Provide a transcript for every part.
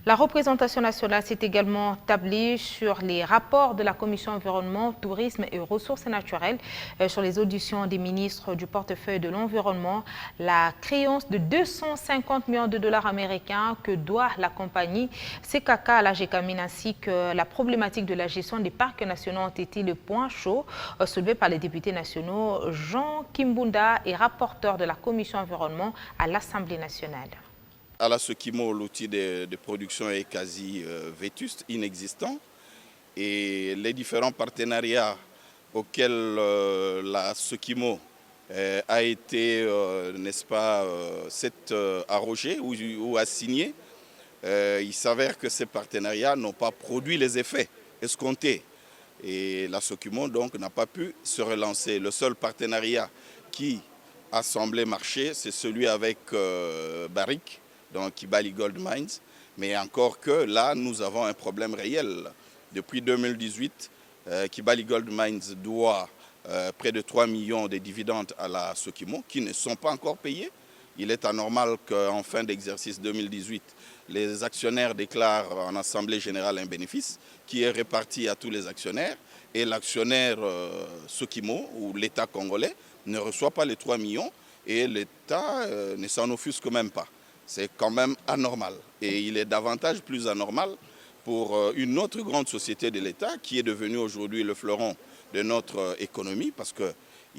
La représentation nationale s'est également tablée sur les rapports de la Commission environnement, tourisme et ressources naturelles sur les auditions des ministres du portefeuille de l'environnement. La créance de 250 millions de dollars américains que doit la compagnie CKK à la GECAMIN ainsi que la problématique de la gestion des parcs nationaux ont été le point chaud soulevé par les députés nationaux Jean Kimbunda et rapporteur de la Commission environnement à l'Assemblée nationale. À la Sokimo, l'outil de production est quasi vétuste, inexistant. Et les différents partenariats auxquels la Sokimo a été, n'est-ce pas, arrogée ou assignée, il s'avère que ces partenariats n'ont pas produit les effets escomptés. Et la Sokimo, donc, n'a pas pu se relancer. Le seul partenariat qui a semblé marcher, c'est celui avec Barrick, donc Kibali Gold Mines, mais encore que là, nous avons un problème réel. Depuis 2018, Kibali Gold Mines doit près de 3 millions de dividendes à la Sokimo, qui ne sont pas encore payés. Il est anormal qu'en fin d'exercice 2018, les actionnaires déclarent en Assemblée générale un bénéfice qui est réparti à tous les actionnaires et l'actionnaire Sokimo ou l'État congolais ne reçoit pas les 3 millions et l'État ne s'en offusque même pas. C'est quand même anormal. Et il est davantage plus anormal pour une autre grande société de l'État qui est devenue aujourd'hui le fleuron de notre économie parce qu'il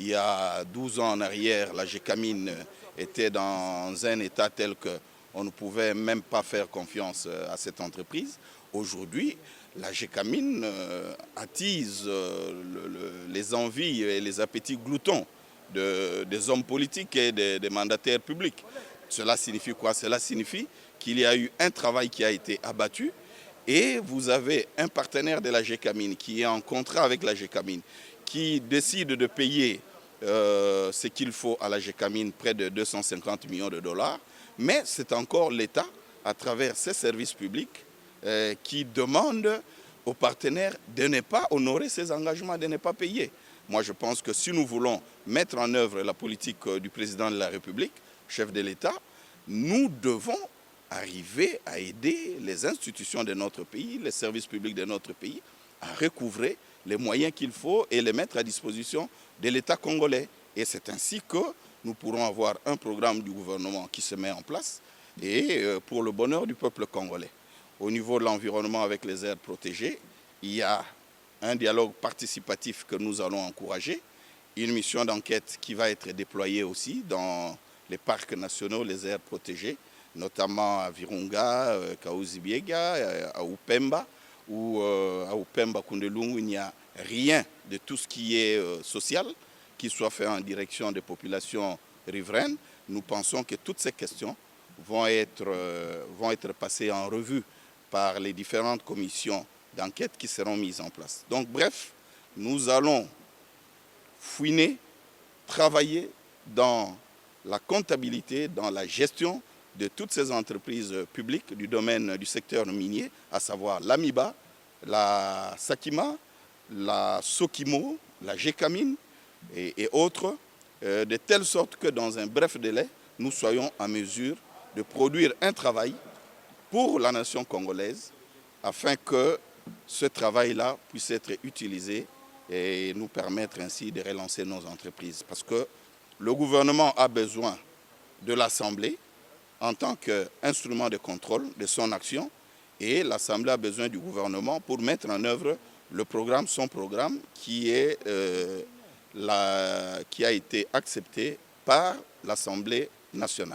y a 12 ans en arrière, la GECAMIN était dans un état tel qu'on ne pouvait même pas faire confiance à cette entreprise. Aujourd'hui, la GECAMIN attise les envies et les appétits gloutons des hommes politiques et des mandataires publics. Cela signifie quoi? Cela signifie qu'il y a eu un travail qui a été abattu et vous avez un partenaire de la GECAMIN qui est en contrat avec la GECAMIN, qui décide de payer ce qu'il faut à la GECAMIN, près de 250 millions de dollars, mais c'est encore l'État, à travers ses services publics, qui demande aux partenaires de ne pas honorer ses engagements, de ne pas payer. Moi, je pense que si nous voulons mettre en œuvre la politique du président de la République, chef de l'État, nous devons arriver à aider les institutions de notre pays, les services publics de notre pays, à recouvrer les moyens qu'il faut et les mettre à disposition de l'État congolais. Et c'est ainsi que nous pourrons avoir un programme du gouvernement qui se met en place et pour le bonheur du peuple congolais. Au niveau de l'environnement avec les aires protégées, il y a un dialogue participatif que nous allons encourager, une mission d'enquête qui va être déployée aussi dans les parcs nationaux, les aires protégées, notamment à Virunga, Kaouzi-Biega, à Upemba, où à Upemba, Kundelungu, il n'y a rien de tout ce qui est social qui soit fait en direction des populations riveraines. Nous pensons que toutes ces questions vont être passées en revue par les différentes commissions d'enquête qui seront mises en place. Donc bref, nous allons fouiner, travailler dans la comptabilité, dans la gestion de toutes ces entreprises publiques du domaine du secteur minier, à savoir l'AMIBA, la Sakima, la Sokimo, la GECAMIN et autres, de telle sorte que dans un bref délai, nous soyons en mesure de produire un travail pour la nation congolaise afin que ce travail-là puisse être utilisé et nous permettre ainsi de relancer nos entreprises. Parce que le gouvernement a besoin de l'Assemblée en tant qu'instrument de contrôle de son action et l'Assemblée a besoin du gouvernement pour mettre en œuvre le programme, son programme qui a été accepté par l'Assemblée nationale.